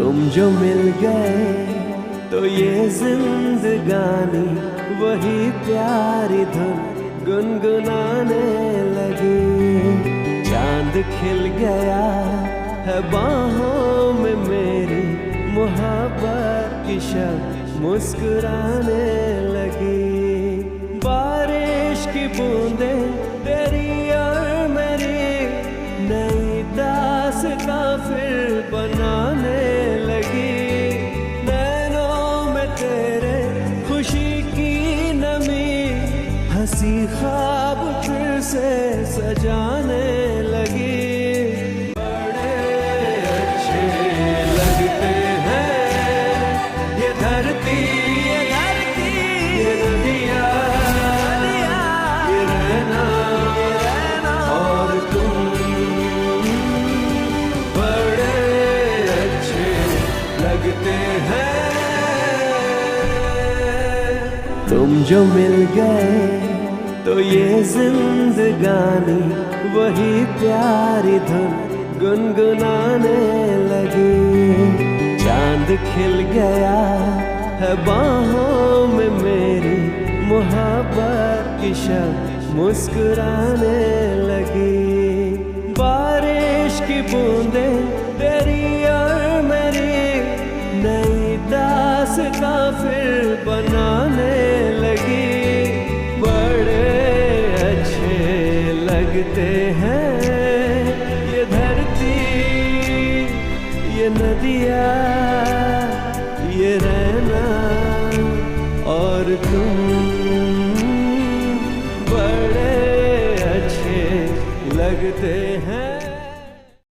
तुम जो मिल गए तो ये जिंदगानी वही प्यारी धुन गुनगुनाने लगी। चांद खिल गया है बाहों में मेरी, मोहब्बत की शब मुस्कुराने लगी। बारिश की बूंदें तेरी और मेरी नई दास्तां फिर बनाने लगी। नैनों में तेरे खुशी की नमी हंसी ख्वाब फिर से सजाने लगी। बड़े अच्छे लगते हैं ये धरती, ये नदियाँ, ये रहना और तुम। बड़े अच्छे लगते हैं। तुम जो मिल गए तो ये जिंदगानी वही प्यारी धुन गुनगुनाने लगी। चांद खिल गया है बाहों में मेरी, मोहब्बत की शब मुस्कुराने लगी। बारिश की बूंदें तेरी और मेरी नई दास्तां फिर बनाने लगी। बड़े अच्छे लगते हैं ये धरती, ये नदियाँ, ये रहना और तुम। बड़े अच्छे लगते हैं।